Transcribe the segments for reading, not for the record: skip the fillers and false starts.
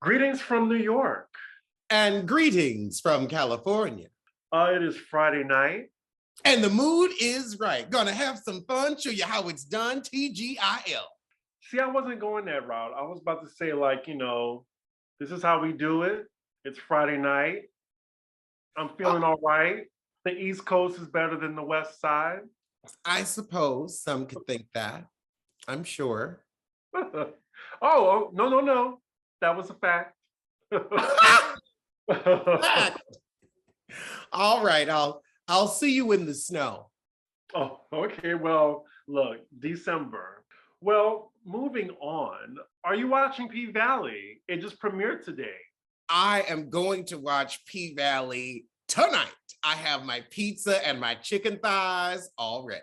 Greetings from New York. And greetings from California. It is Friday night. And the mood is right. Gonna have some fun, show you how it's done, TGIL. See, I wasn't going that route. I was about to say, this is how we do it. It's Friday night. I'm feeling all right. The East Coast is better than the West Side. I suppose some could think that. I'm sure. Oh, no. That was a fact. All right, I'll see you in the snow. Oh, okay. Well, look, December. Well, moving on. Are you watching P-Valley? It just premiered today. I am going to watch P-Valley tonight. I have my pizza and my chicken thighs all ready.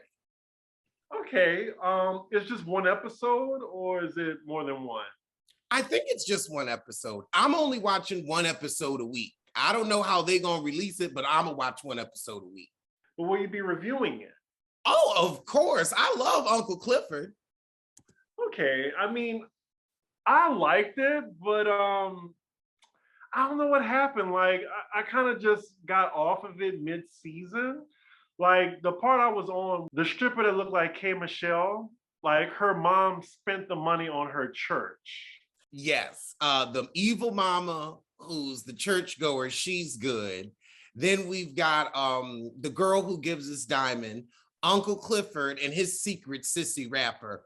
Okay. It's just one episode, or is it more than one? I think it's just one episode. I'm only watching one episode a week. I don't know how they're going to release it, but I'm going to watch one episode a week. But will you be reviewing it? Oh, of course. I love Uncle Clifford. Okay. I mean, I liked it, but I don't know what happened. Like, I kind of just got off of it mid-season. Like, the part I was on, the stripper that looked like K. Michelle, like, her mom spent the money on her church. Yes, the evil mama who's the churchgoer, she's good. Then we've got the girl who gives us Diamond, Uncle Clifford and his secret Sissy rapper.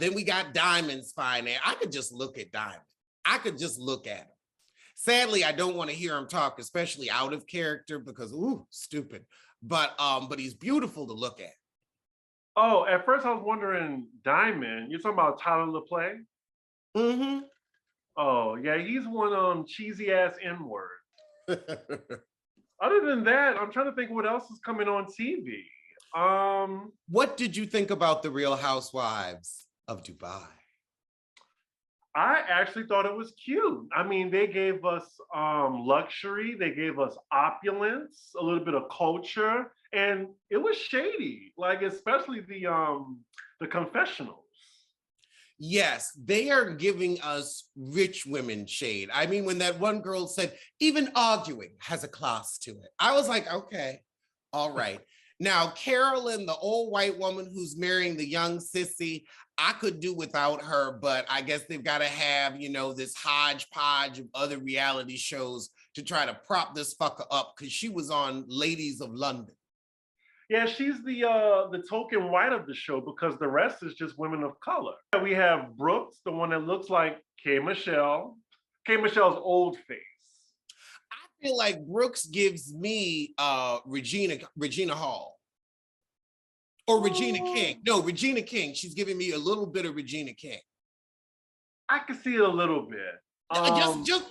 Then we got Diamond's finance. I could just look at Diamond. I could just look at him. Sadly, I don't want to hear him talk, especially out of character, because stupid. But he's beautiful to look at. Oh, at first I was wondering, Diamond, you're talking about Tyler LaPlay? Mm-hmm. Oh, yeah, he's one cheesy ass N-word. Other than that, I'm trying to think what else is coming on TV. What did you think about the Real Housewives of Dubai? I actually thought it was cute. I mean, they gave us luxury, they gave us opulence, a little bit of culture, and it was shady. Like, especially the confessionals. Yes, they are giving us rich women shade. I mean, when that one girl said, even arguing has a class to it, I was like, okay, all right. Now, Carolyn, the old white woman who's marrying the young Sissy, I could do without her, but I guess they've got to have, this hodgepodge of other reality shows to try to prop this fucker up because she was on Ladies of London. Yeah, she's the token white of the show because the rest is just women of color. We have Brooks, the one that looks like K. Michelle. K. Michelle's old face. I feel like Brooks gives me Regina Hall. Or Regina King. No, Regina King. She's giving me a little bit of Regina King. I can see it a little bit.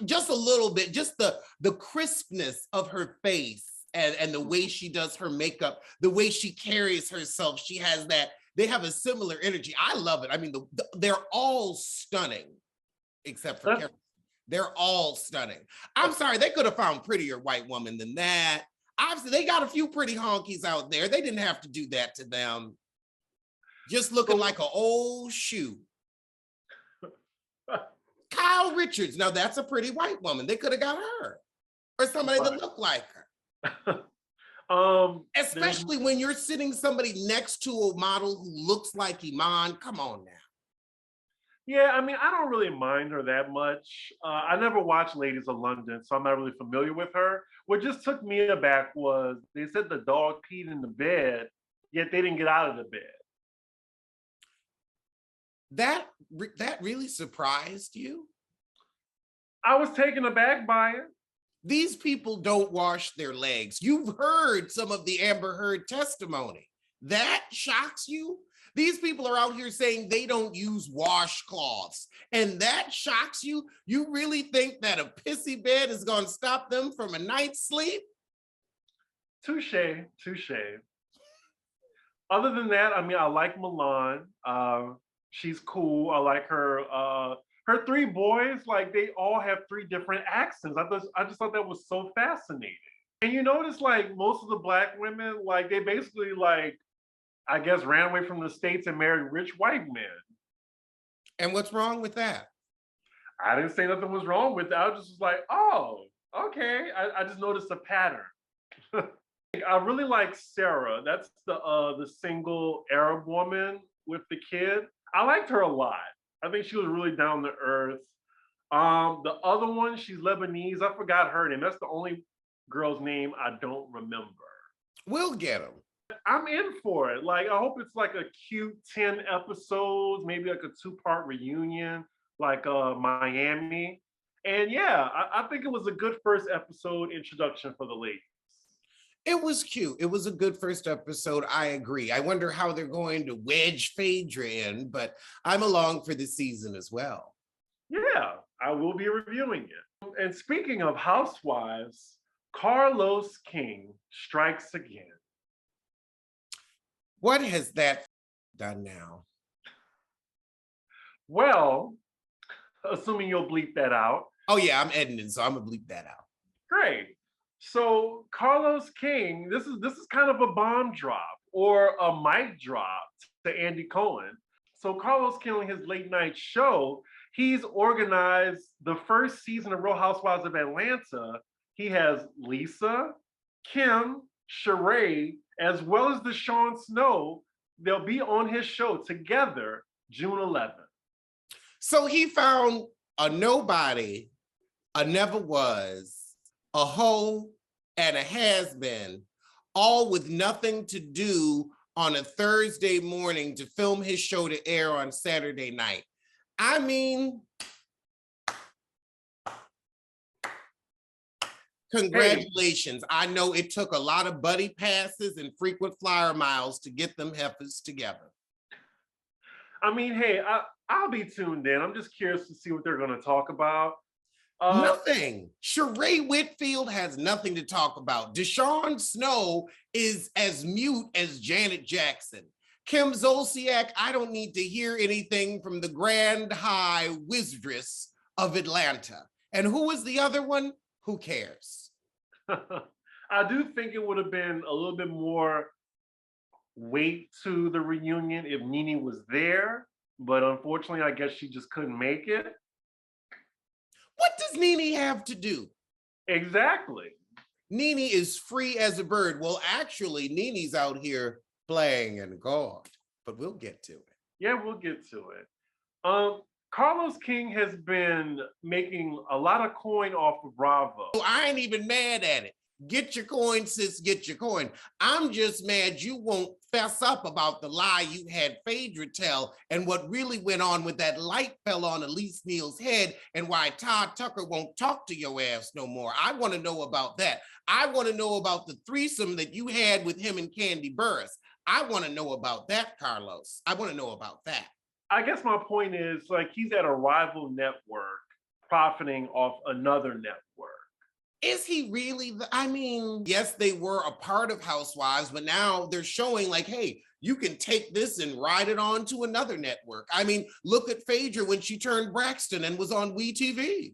Just a little bit. Just the crispness of her face. And the way she does her makeup, the way she carries herself, she has that, they have a similar energy. I love it. I mean, they're all stunning, except for Carol. They're all stunning. I'm sorry, they could have found prettier white woman than that. Obviously, they got a few pretty honkies out there. They didn't have to do that to them. Just looking like an old shoe. Kyle Richards, now that's a pretty white woman. They could have got her. Or somebody that looked like her. Especially when you're sitting somebody next to a model who looks like Iman. Come on now. Yeah, I mean, I don't really mind her that much. I never watched Ladies of London, so I'm not really familiar with her. What just took me aback was they said the dog peed in the bed, yet they didn't get out of the bed. That really surprised you? I was taken aback by it. These people don't wash their legs. You've heard some of the Amber Heard testimony. That shocks you? These people are out here saying they don't use washcloths, and that shocks you? You really think that a pissy bed is going to stop them from a night's sleep? Touche. Other than that, I mean, I like Milan. She's cool. I like her. Her three boys, like, they all have three different accents. I just thought that was so fascinating. And you notice, like, most of the Black women, like, they basically, like, I guess, ran away from the States and married rich white men. And what's wrong with that? I didn't say nothing was wrong with it. I just was like, oh, okay. I just noticed a pattern. I really like Sarah. That's the single Arab woman with the kid. I liked her a lot. I think she was really down to earth. The other one, she's Lebanese. I forgot her name. That's the only girl's name I don't remember. We'll get them. I'm in for it. Like, I hope it's like a cute 10 episodes, maybe like a two-part reunion, like Miami. And yeah, I think it was a good first episode introduction for the ladies. It was cute. It was a good first episode. I agree. I wonder how they're going to wedge Phaedra in, but I'm along for the season as well. Yeah, I will be reviewing it. And speaking of Housewives, Carlos King strikes again. What has that done now? Well, assuming you'll bleep that out. Oh yeah, I'm editing, so I'm gonna bleep that out. Great. So Carlos King, this is kind of a bomb drop or a mic drop to Andy Cohen. So Carlos King on his late night show, he's organized the first season of Real Housewives of Atlanta. He has Lisa, Kim, Sheree, as well as Deshaun Snow. They'll be on his show together June 11th. So he found a nobody, a never was, a hoe, and a has-been, all with nothing to do on a Thursday morning to film his show to air on Saturday night. I mean, congratulations. Hey. I know it took a lot of buddy passes and frequent flyer miles to get them heifers together. I mean, hey, I'll be tuned in. I'm just curious to see what they're going to talk about. Nothing. Sheree Whitfield has nothing to talk about. Deshaun Snow is as mute as Janet Jackson. Kim Zolciak, I don't need to hear anything from the Grand High Wizardress of Atlanta. And who is the other one? Who cares? I do think it would have been a little bit more weight to the reunion if Nene was there, but unfortunately, I guess she just couldn't make it. What does Nene have to do? Exactly. Nene is free as a bird. Well, actually, Nene's out here playing in God, but we'll get to it. Yeah, we'll get to it. Carlos King has been making a lot of coin off of Bravo. I ain't even mad at it. Get your coin, sis, get your coin. I'm just mad you won't fess up about the lie you had Phaedra tell and what really went on with that light fell on Elise Neal's head and why Todd Tucker won't talk to your ass no more. I want to know about that. I want to know about the threesome that you had with him and Candy Burris. I want to know about that, Carlos. I want to know about that. I guess my point is, like, he's at a rival network profiting off another network. Is he really? I mean, yes, they were a part of Housewives, but now they're showing like, hey, you can take this and ride it on to another network. I mean, look at Phaedra when she turned Braxton and was on WeTV.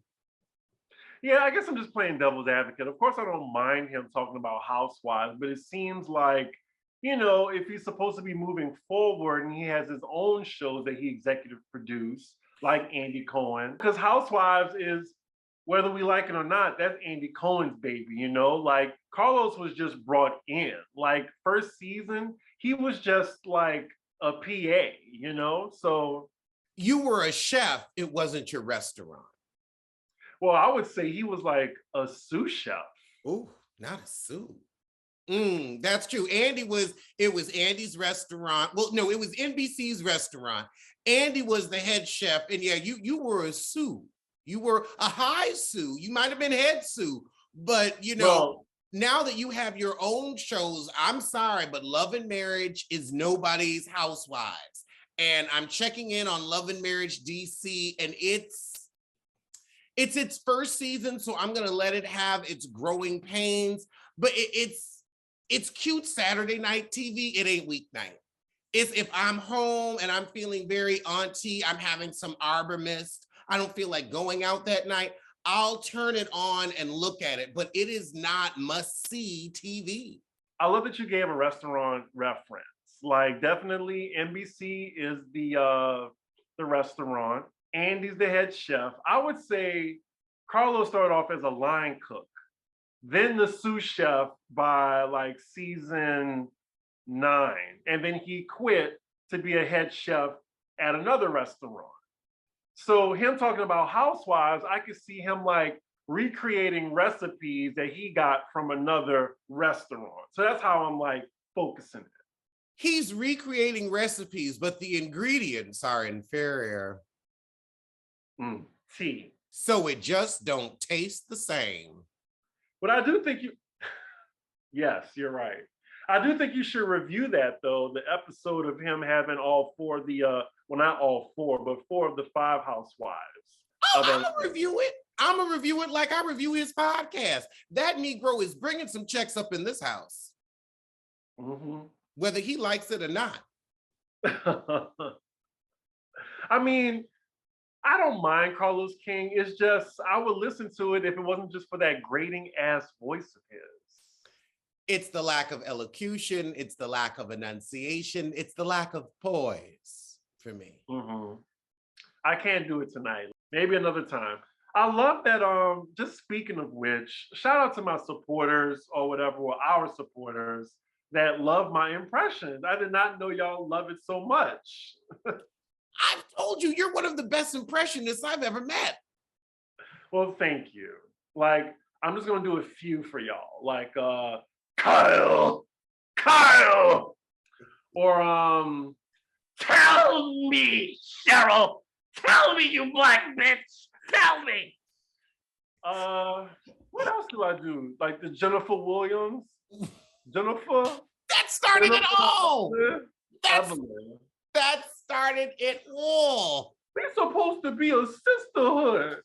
Yeah, I guess I'm just playing devil's advocate. Of course, I don't mind him talking about Housewives, but it seems like, you know, if he's supposed to be moving forward and he has his own shows that he executive produced, like Andy Cohen, because Housewives is, whether we like it or not, that's Andy Cohen's baby, you know? Like, Carlos was just brought in. Like, first season, he was just like a PA, you know? So. You were a chef, it wasn't your restaurant. Well, I would say he was like a sous chef. Ooh, not a sous. That's true. It was Andy's restaurant. Well, no, it was NBC's restaurant. Andy was the head chef. And yeah, you were a sous. You were a high sous. You might have been head sous. But, you know, well, now that you have your own shows, I'm sorry, but Love and Marriage is nobody's Housewives. And I'm checking in on Love and Marriage DC, and it's its first season, so I'm going to let it have its growing pains. But it's cute Saturday night TV. It ain't weeknight. It's if I'm home and I'm feeling very auntie, I'm having some Arbor Mist, I don't feel like going out that night, I'll turn it on and look at it, but it is not must-see TV. I love that you gave a restaurant reference. Like, definitely NBC is the restaurant. Andy's the head chef. I would say Carlos started off as a line cook, then the sous chef by like season 9, and then he quit to be a head chef at another restaurant. So him talking about Housewives, I could see him like recreating recipes that he got from another restaurant. So that's how I'm like focusing it. He's recreating recipes, but the ingredients are inferior. Tea. So it just don't taste the same. But I do think yes, you're right. I do think you should review that though, the episode of him having all 4 of the, well, not all 4, but 4 of the 5 housewives. Oh, I'm gonna review it. I'm gonna review it like I review his podcast. That Negro is bringing some checks up in this house. Whether he likes it or not. I mean, I don't mind Carlos King. It's just, I would listen to it if it wasn't just for that grating ass voice of his. It's the lack of elocution. It's the lack of enunciation. It's the lack of poise for me. I can't do it tonight. Maybe another time. I love that, just speaking of which, shout out to my supporters or whatever, or our supporters that love my impressions. I did not know y'all love it so much. I've told you, you're one of the best impressionists I've ever met. Well, thank you. Like, I'm just gonna do a few for y'all. Like, Kyle, or tell me, Cheryl, tell me, you black bitch, tell me. What else do I do? Like the Jennifer Williams, Jennifer. That started it all. That started it all. We're supposed to be a sisterhood.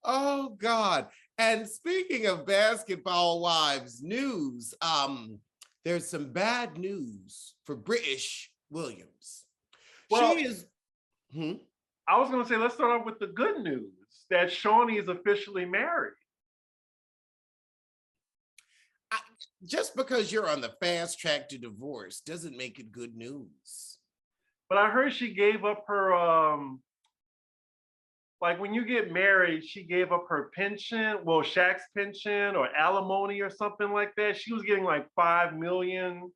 Oh God. And speaking of basketball wives news, there's some bad news for British Williams. Well, she is. I was gonna say, let's start off with the good news that Shawnee is officially married. Just because you're on the fast track to divorce doesn't make it good news. But I heard she gave up her, like when you get married, she gave up her pension, well, Shaq's pension or alimony or something like that. She was getting like $5 million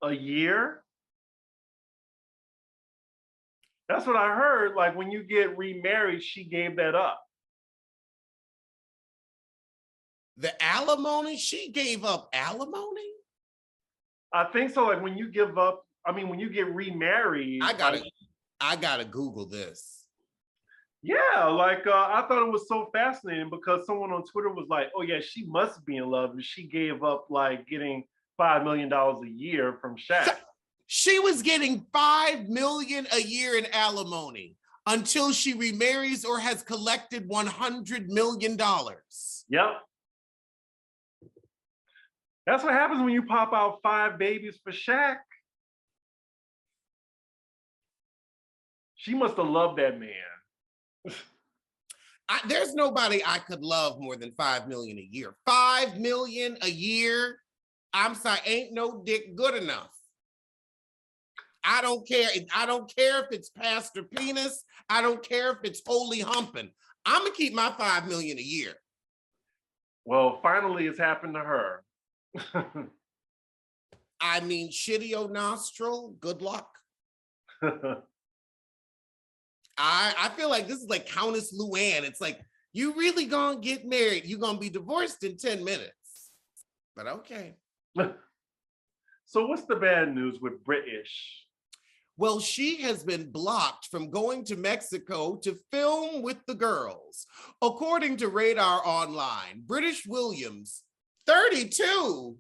a year. That's what I heard. Like when you get remarried, she gave that up. The alimony? She gave up alimony? I think so. Like when you give up, I mean, when you get remarried. I gotta Google this. Yeah, like I thought it was so fascinating because someone on Twitter was like, oh yeah, she must be in love and she gave up like getting $5 million a year from Shaq. She was getting $5 million a year in alimony until she remarries or has collected $100 million. Yep. That's what happens when you pop out 5 babies for Shaq. She must have loved that man. There's nobody I could love more than $5 million a year. $5 million a year. I'm sorry, ain't no dick good enough. I don't care. I don't care if it's Pastor Penis. I don't care if it's Holy Humping. I'm gonna keep my $5 million a year. Well, finally, it's happened to her. I mean, shitty o nostril. Good luck. I feel like this is like Countess Luann. It's like, you really gonna get married. You're gonna be divorced in 10 minutes. But okay. So what's the bad news with British? Well, she has been blocked from going to Mexico to film with the girls. According to Radar Online, British Williams, 32.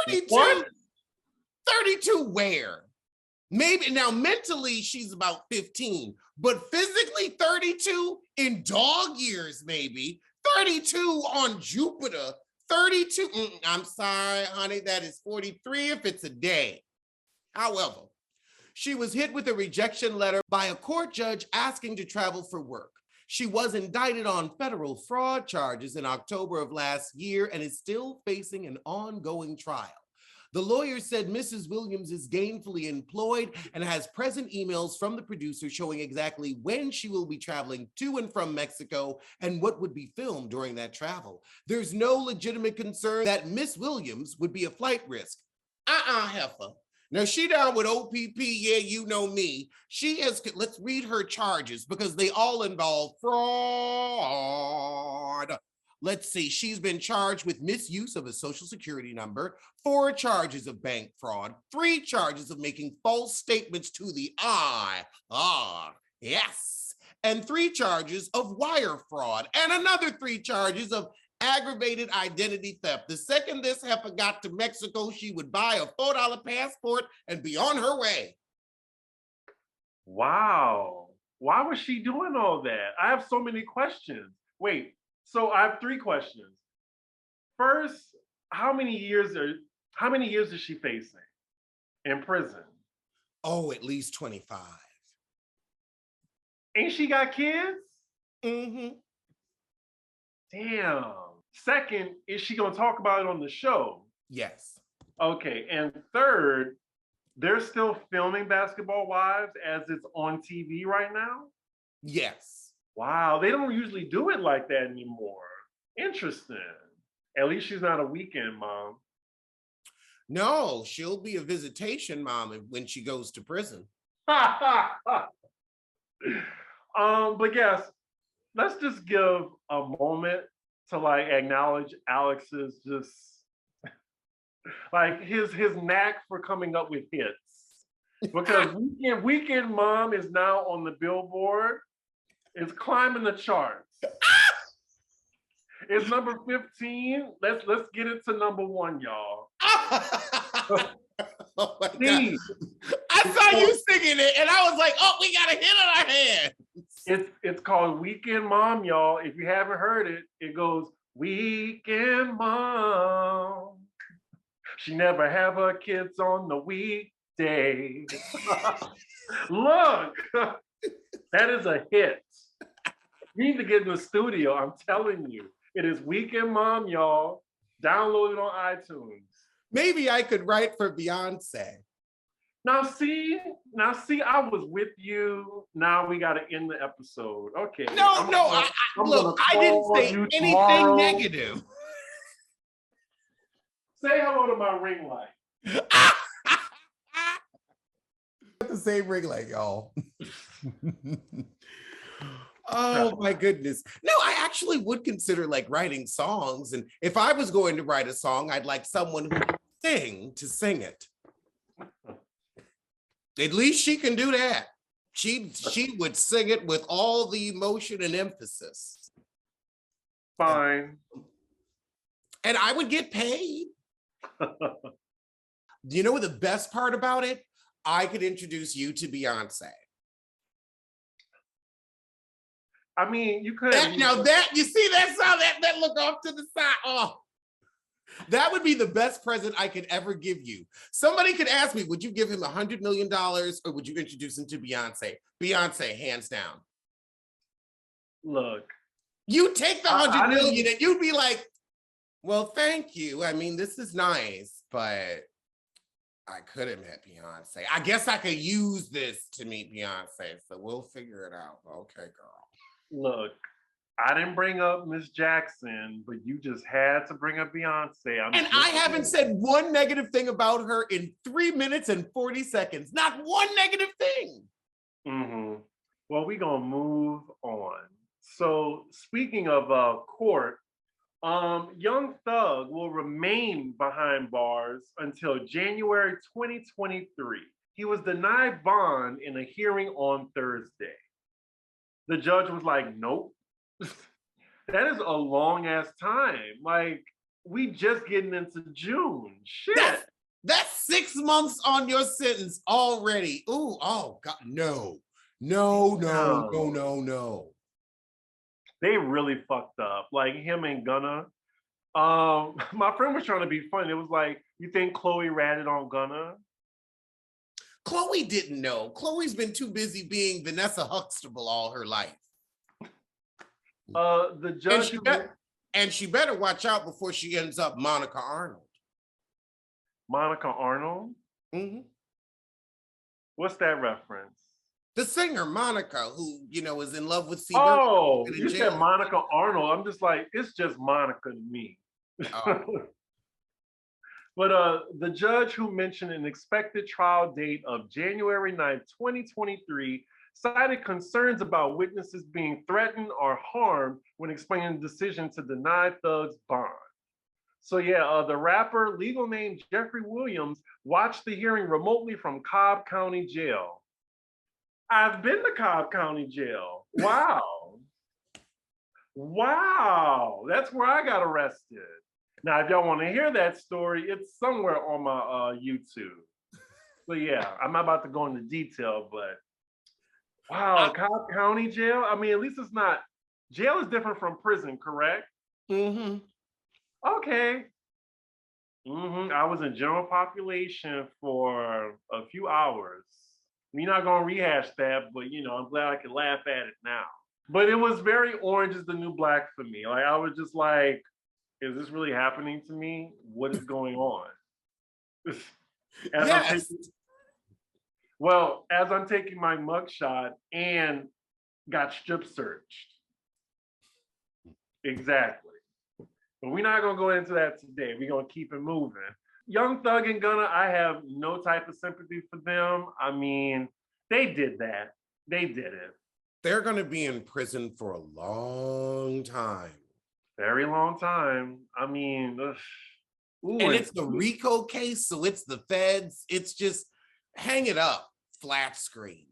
32. What? 32 where? Maybe now mentally she's about 15, but physically 32 in dog years, maybe 32 on Jupiter, 32. I'm sorry, honey, that is 43 if it's a day. However, she was hit with a rejection letter by a court judge asking to travel for work. She was indicted on federal fraud charges in October of last year and is still facing an ongoing trial. The lawyer said Mrs. Williams is gainfully employed and has present emails from the producer showing exactly when she will be traveling to and from Mexico and what would be filmed during that travel. There's no legitimate concern that Miss Williams would be a flight risk. Heifer. Now, she down with OPP, yeah, you know me. She has, let's read her charges because they all involve fraud. Let's see, she's been charged with misuse of a social security number, 4 charges of bank fraud, 3 charges of making false statements to the yes, and 3 charges of wire fraud, and another 3 charges of aggravated identity theft. The second this heifer got to Mexico, she would buy a $4 passport and be on her way. Wow. Why was she doing all that? I have so many questions. Wait, so I have 3 questions. First, how many years is she facing in prison? Oh, at least 25. Ain't she got kids? Mm-hmm. Damn. Second, is she gonna talk about it on the show? Yes. Okay, and third, they're still filming Basketball Wives as it's on TV right now? Yes. Wow, they don't usually do it like that anymore. Interesting. At least she's not a weekend mom. No, she'll be a visitation mom when she goes to prison. But yes, let's just give a moment to like acknowledge Alex's just like his knack for coming up with hits. Because Weekend Mom is now on the Billboard. It's climbing the charts. It's number 15. Let's get it to number 1, y'all. Oh my God. I saw you singing it and I was like, oh, we got a hit on our hands. It's called Weekend Mom, y'all. If you haven't heard it, it goes, Weekend Mom. She never have her kids on the weekday. Look, that is a hit. You need to get in the studio, I'm telling you. It is Weekend Mom, y'all. Download it on iTunes. Maybe I could write for Beyonce. Now see, I was with you. Now we got to end the episode. Okay. Look, I didn't say anything negative. Say hello to my ring light. The same ring light, y'all. Oh my goodness. No, I actually would consider like writing songs. And if I was going to write a song, I'd like someone who could sing to sing it. At least she can do that. She would sing it with all the emotion and emphasis. Fine. And I would get paid. You know what the best part about it? I could introduce you to Beyonce. I mean, you could. You see that song, that look off to the side. Oh, that would be the best present I could ever give you. Somebody could ask me, would you give him $100 million or would you introduce him to Beyonce? Beyonce, hands down. Look. You take the $100 million and you'd be like, well, thank you. I mean, this is nice, but I could have met Beyonce. I guess I could use this to meet Beyonce, so we'll figure it out. Okay, girl. Look, I didn't bring up Miss Jackson, but you just had to bring up Beyonce. I haven't said one negative thing about her in 3 minutes and 40 seconds. Not one negative thing. Mm-hmm. Well, we're going to move on. So speaking of court, Young Thug will remain behind bars until January 2023. He was denied bond in a hearing on Thursday. The judge was like, nope. That is a long ass time. Like, we just getting into June. Shit. That's 6 months on your sentence already. Ooh, oh God, no. No. They really fucked up. Like him and Gunna. My friend was trying to be funny. It was like, you think Chloe ratted on Gunna? Chloe didn't know. Chloe's been too busy being Vanessa Huxtable all her life. The judge and she better watch out before she ends up Monica Arnold. Monica Arnold? Mm-hmm. What's that reference? The singer Monica, who is in love with Seabird. Oh, you said Monica Arnold. I'm just like, it's just Monica to me. Oh. But the judge who mentioned an expected trial date of January 9th, 2023, cited concerns about witnesses being threatened or harmed when explaining the decision to deny Thug's bond. So yeah, the rapper, legal name Jeffrey Williams, watched the hearing remotely from Cobb County Jail. I've been to Cobb County Jail. Wow. Wow. That's where I got arrested. Now, if y'all want to hear that story, it's somewhere on my YouTube. So yeah, I'm not about to go into detail, but wow, Cobb County Jail. I mean, at least it's not, jail is different from prison, correct? Mm-hmm. Okay. I was in general population for a few hours. We're not gonna rehash that, but I'm glad I can laugh at it now. But it was very Orange is the New Black for me. Like I was just like, is this really happening to me? What is going on? Yes. As I'm taking my mugshot and got strip searched. Exactly. But we're not gonna go into that today. We're gonna keep it moving. Young Thug and Gunna, I have no type of sympathy for them. I mean, they did that. They did it. They're gonna be in prison for a long time. Very long time. I mean, and it's the RICO case, so it's the feds. It's just hang it up, flat screen.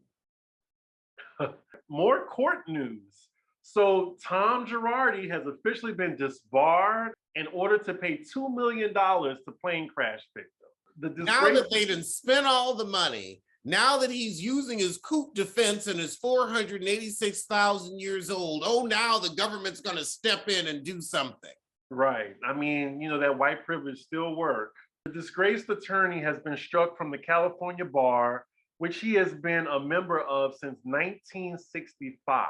More court news. So Tom Girardi has officially been disbarred in order to pay $2 million to plane crash victims. Now that they done spent all the money, now that he's using his coup defense and is 486,000 years old, now the government's going to step in and do something. Right. I mean, that white privilege still works. The disgraced attorney has been struck from the California bar, which he has been a member of since 1965.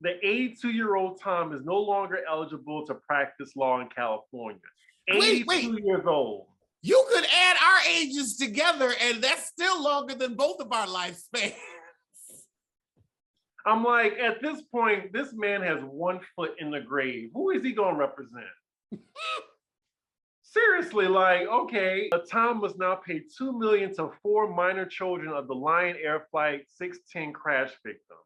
The 82-year-old Tom is no longer eligible to practice law in California. 82 years old. You could add our ages together, and that's still longer than both of our lifespans. I'm like, at this point, this man has one foot in the grave. Who is he going to represent? Seriously, like, okay, Tom must now pay $2 million to 4 minor children of the Lion Air Flight 610 crash victims.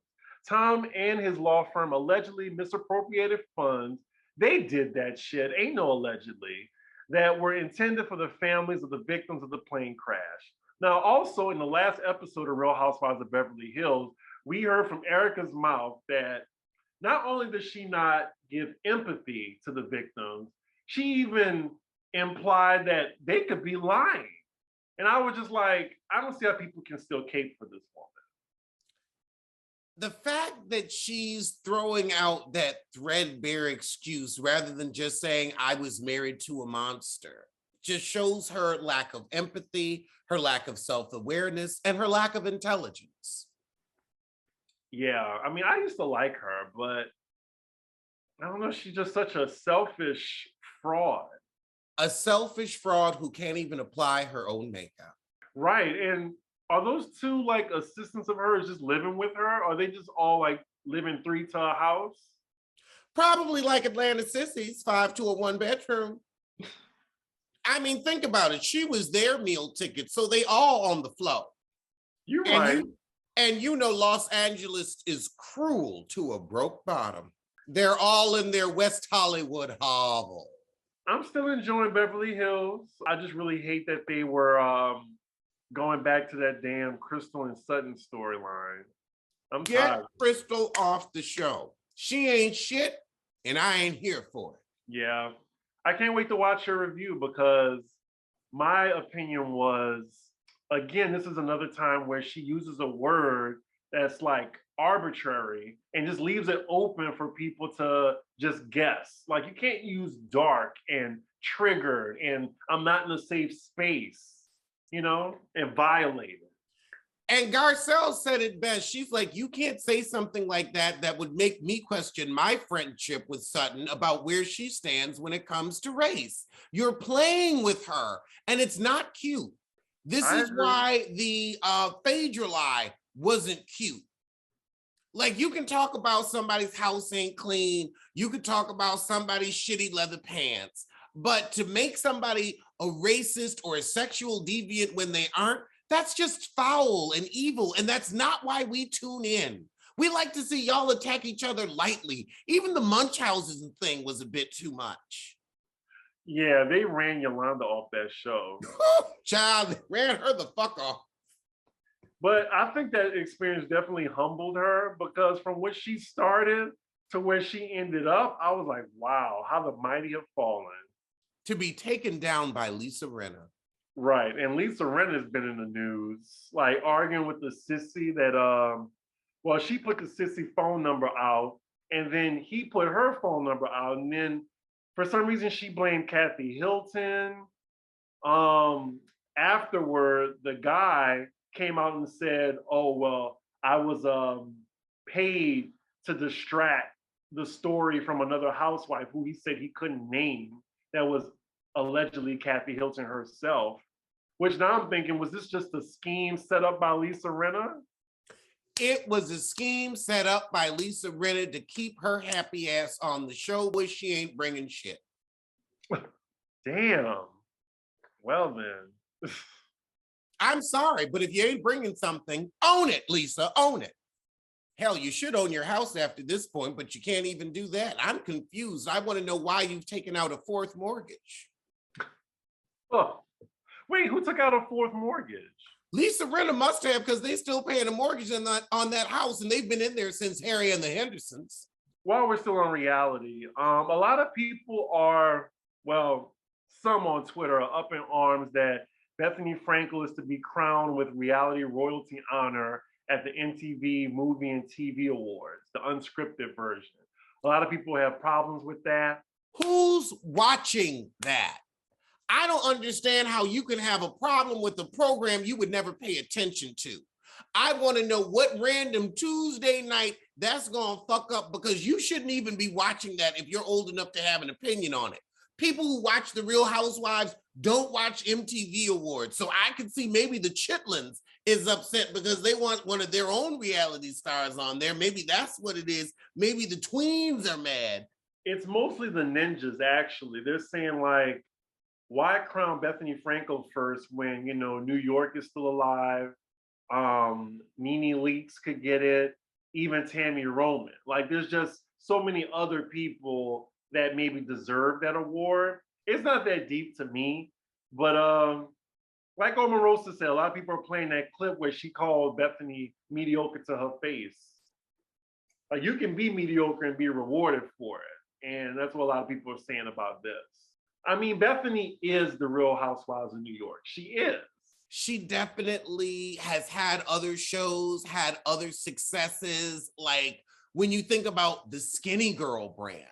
Tom and his law firm allegedly misappropriated funds. They did that shit, ain't no allegedly, that were intended for the families of the victims of the plane crash. Now, also in the last episode of Real Housewives of Beverly Hills, we heard from Erica's mouth that not only does she not give empathy to the victims, she even implied that they could be lying. And I was just like, I don't see how people can still cape for this woman. The fact that she's throwing out that threadbare excuse rather than just saying, I was married to a monster, just shows her lack of empathy, her lack of self-awareness, and her lack of intelligence. Yeah, I mean, I used to like her, but I don't know, she's just such a selfish fraud. A selfish fraud who can't even apply her own makeup. Right, and are those two like assistants of hers just living with her? Or are they just all like living 3 to a house? Probably like Atlanta Sissies, 5 to a 1-bedroom. I mean, think about it. She was their meal ticket, so they all on the flow. You're right. And Los Angeles is cruel to a broke bottom. They're all in their West Hollywood hovel. I'm still enjoying Beverly Hills. I just really hate that they were going back to that damn Crystal and Sutton storyline. I'm tired. Get Crystal off the show. She ain't shit, and I ain't here for it. Yeah. I can't wait to watch her review because my opinion was, again, this is another time where she uses a word that's like arbitrary and just leaves it open for people to just guess. Like you can't use dark and triggered and I'm not in a safe space, and violate it. And Garcelle said it best. She's like, you can't say something like that that would make me question my friendship with Sutton about where she stands when it comes to race. You're playing with her, and it's not cute. This is why the Phaedra lie wasn't cute. Like, you can talk about somebody's house ain't clean. You could talk about somebody's shitty leather pants. But to make somebody a racist or a sexual deviant when they aren't, that's just foul and evil, and that's not why we tune in. We like to see y'all attack each other lightly. Even the Munchausen thing was a bit too much. Yeah, they ran Yolanda off that show. Child, they ran her the fuck off. But I think that experience definitely humbled her, because from what she started to where she ended up, I was like, wow, how the mighty have fallen. To be taken down by Lisa Rinna. Right, and Lisa Rinna has been in the news, like arguing with the Sissy that, well, she put the Sissy phone number out, and then he put her phone number out, and then for some reason she blamed Kathy Hilton. Afterward, the guy came out and said, oh, well, I was paid to distract the story from another housewife who he said he couldn't name, that was allegedly Kathy Hilton herself. Which now I'm thinking, was this just a scheme set up by Lisa Rinna? It was a scheme set up by Lisa Rinna to keep her happy ass on the show where she ain't bringing shit. Damn. Well then. I'm sorry, but if you ain't bringing something, own it, Lisa, own it. Hell, you should own your house after this point, but you can't even do that. I'm confused. I want to know why you've taken out a fourth mortgage. Oh. Wait, who took out a fourth mortgage? Lisa Rinna must have, because they're still paying a mortgage on that house, and they've been in there since Harry and the Hendersons. While we're still on reality, a lot of people are, well, some on Twitter are up in arms that Bethenny Frankel is to be crowned with reality royalty honor at the MTV Movie and TV Awards, the unscripted version. A lot of people have problems with that. Who's watching that? I don't understand how you can have a problem with a program you would never pay attention to. I want to know what random Tuesday night that's going to fuck up, because you shouldn't even be watching that if you're old enough to have an opinion on it. People who watch The Real Housewives don't watch MTV Awards. So I can see maybe the Chitlins is upset because they want one of their own reality stars on there. Maybe that's what it is. Maybe the tweens are mad. It's mostly the ninjas, actually. They're saying, like, why crown Bethenny Frankel first when, you know, New York is still alive? Nene Leakes could get it, even Tammy Roman. Like, there's just so many other people that maybe deserve that award. It's not that deep to me, but like Omarosa said, a lot of people are playing that clip where she called Bethenny mediocre to her face. Like, you can be mediocre and be rewarded for it. And that's what a lot of people are saying about this. I mean, Bethenny is the Real Housewives of New York. She is. She definitely has had other shows, had other successes. Like, when you think about the Skinny Girl brand,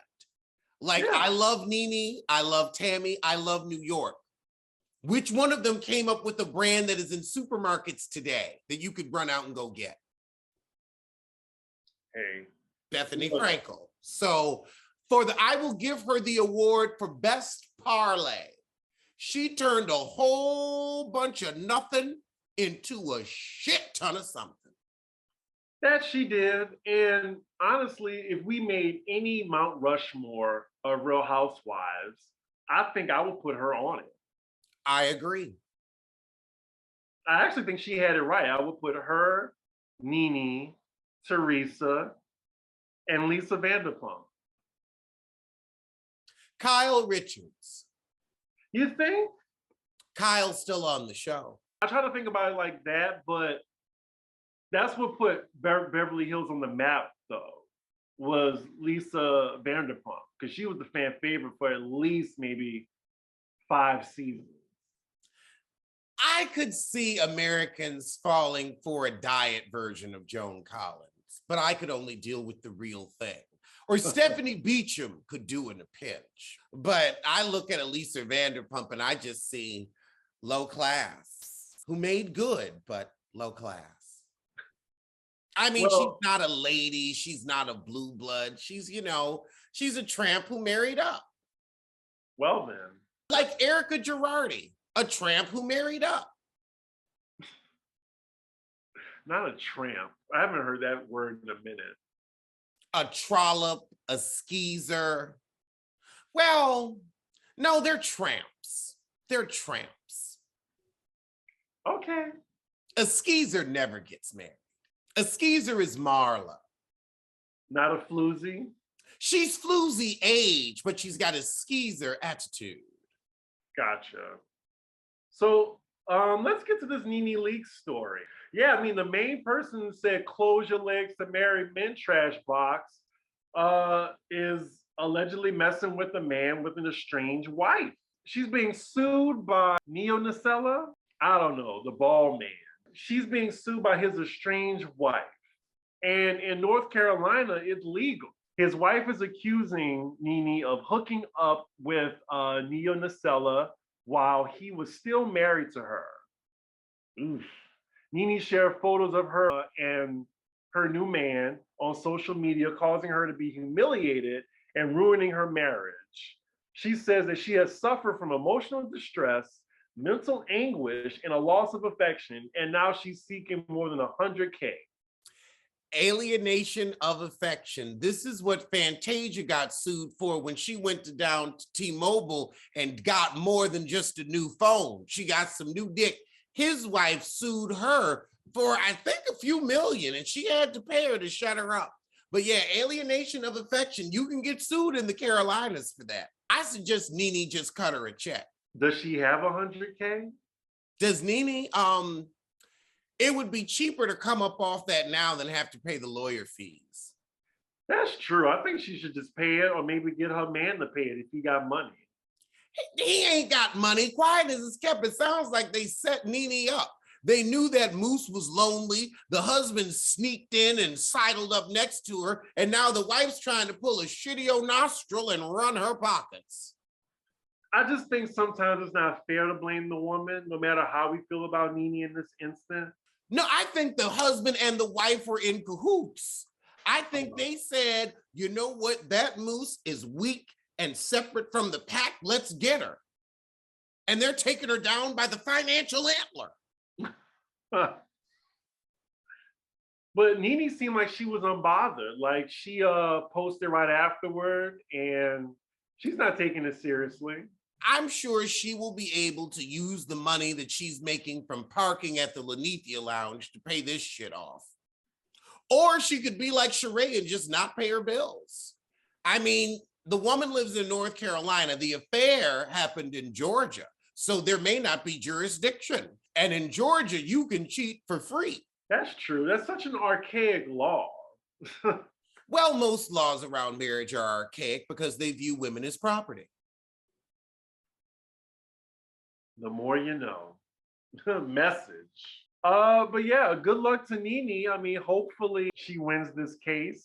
like, yeah. I love Nene, I love Tammy, I love New York. Which one of them came up with a brand that is in supermarkets today that you could run out and go get? Hey. Bethenny Frankel. So I will give her the award for best parlay. She turned a whole bunch of nothing into a shit ton of something. That she did. And honestly, if we made any Mount Rushmore of Real Housewives, I think I would put her on it. I agree. I actually think she had it right. I would put her, Nene, Teresa, and Lisa Vanderpump. Kyle Richards. You think? Kyle's still on the show. I try to think about it like that, but that's what put Beverly Hills on the map, though, was Lisa Vanderpump, because she was the fan favorite for at least maybe 5 seasons. I could see Americans falling for a diet version of Joan Collins, but I could only deal with the real thing. Or Stephanie Beacham could do in a pinch. But I look at Lisa Vanderpump and I just see low class, who made good, but low class. I mean, she's Well, not a lady. She's not a blue blood. She's, she's a tramp who married up. well then. Like Erica Girardi, a tramp who married up. Not a tramp. I haven't heard that word in a minute. A trollop, a skeezer. Well, no, they're tramps. They're tramps. Okay. A skeezer never gets married. A skeezer is Marla. Not a floozy. She's floozy age, but she's got a skeezer attitude. Gotcha. So let's get to this Nene Leakes story. Yeah, I mean, the main person said close your legs to married men trash box is allegedly messing with a man with an estranged wife. She's being sued by Neo Nacella. I don't know, the ball man. She's being sued by his estranged wife. And in North Carolina, it's legal. His wife is accusing Nene of hooking up with Neo Nacella while he was still married to her. Oof. Nene shared photos of her and her new man on social media, causing her to be humiliated and ruining her marriage. She says that she has suffered from emotional distress, mental anguish, and a loss of affection, and now she's seeking more than $100K. Alienation of affection. This is what Fantasia got sued for when she went down to T-Mobile and got more than just a new phone. She got some new dick. His wife sued her for, I think, a few million, and she had to pay her to shut her up. But yeah, alienation of affection. You can get sued in the Carolinas for that. I suggest Nene just cut her a check. Does she have $100K? Does Nene, it would be cheaper to come up off that now than have to pay the lawyer fees. That's true. I think she should just pay it, or maybe get her man to pay it if he got money. He ain't got money. Quiet as it's kept. It sounds like they set Nene up. They knew that Moose was lonely. The husband sneaked in and sidled up next to her. And now the wife's trying to pull a shitty nostril and run her pockets. I just think sometimes it's not fair to blame the woman, no matter how we feel about Nene in this instance. No, I think the husband and the wife were in cahoots. I think they said, you know what? That Moose is weak and separate from the pack. Let's get her. And they're taking her down by the financial antler. But Nene seemed like she was unbothered. Like she posted right afterward, and she's not taking it seriously. I'm sure she will be able to use the money that she's making from parking at the Lenithia Lounge to pay this shit off. Or she could be like Sheree and just not pay her bills. I mean, the woman lives in North Carolina. The affair happened in Georgia, so there may not be jurisdiction. And in Georgia, you can cheat for free. That's true. That's such an archaic law. Well, most laws around marriage are archaic because they view women as property. The more you know. Message. But yeah, good luck to Nene. I mean, hopefully she wins this case.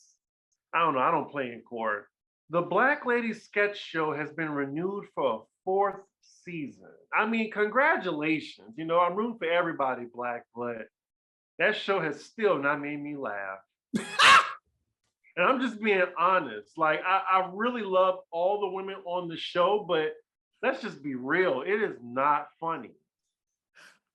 I don't know. I don't play in court. The Black Lady sketch show has been renewed for a fourth season. I mean, congratulations. You know, I'm rooting for everybody, Black, but that show has still not made me laugh. And I'm just being honest. Like, I really love all the women on the show, but let's just be real. It is not funny.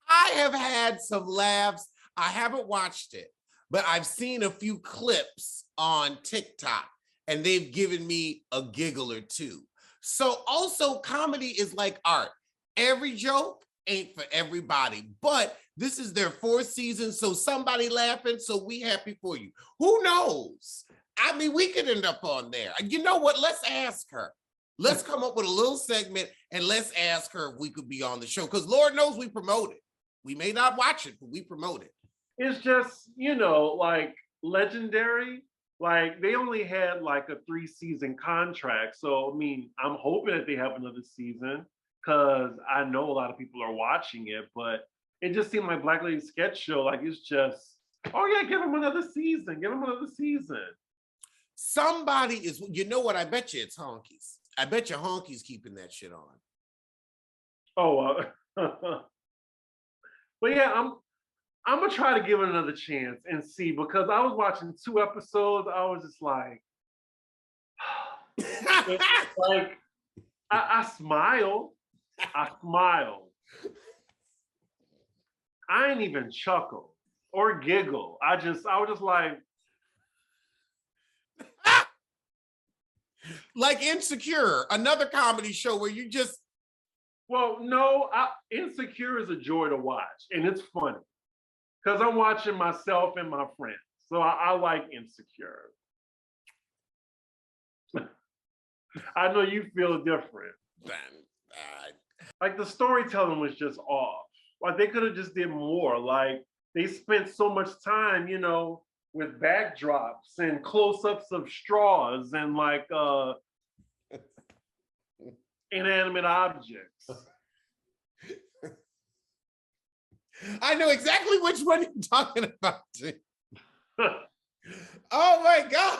I have had some laughs. I haven't watched it, but I've seen a few clips on TikTok, and they've given me a giggle or two. So also, comedy is like art. Every joke ain't for everybody, but this is their fourth season, so somebody laughing, so we happy for you. Who knows? I mean, we could end up on there. You know what? Let's ask her. Let's come up with a little segment and let's ask her if we could be on the show, because Lord knows we promote it. We may not watch it, but we promote it. It's just, you know, like Legendary, like they only had like a 3-season contract. So, I mean, I'm hoping that they have another season because I know a lot of people are watching it, but it just seemed like Black Lady Sketch Show, like it's just, oh yeah, give them another season, give them another season. Somebody is, you know what? I bet you it's Honkies. I bet you Honkies keeping that shit on. Oh, but yeah, I'm gonna try to give it another chance and see, because I was watching 2 episodes. I was just like, like I smiled. I smiled. I ain't even chuckle or giggle. I was just like, like Insecure, another comedy show where you just. well, no, Insecure is a joy to watch, and it's funny because I'm watching myself and my friends. So I like Insecure. I know you feel different. Like the storytelling was just off. Like they could have just did more. Like they spent so much time, with backdrops and close-ups of straws and like inanimate objects. I know exactly which one you're talking about. Oh my God.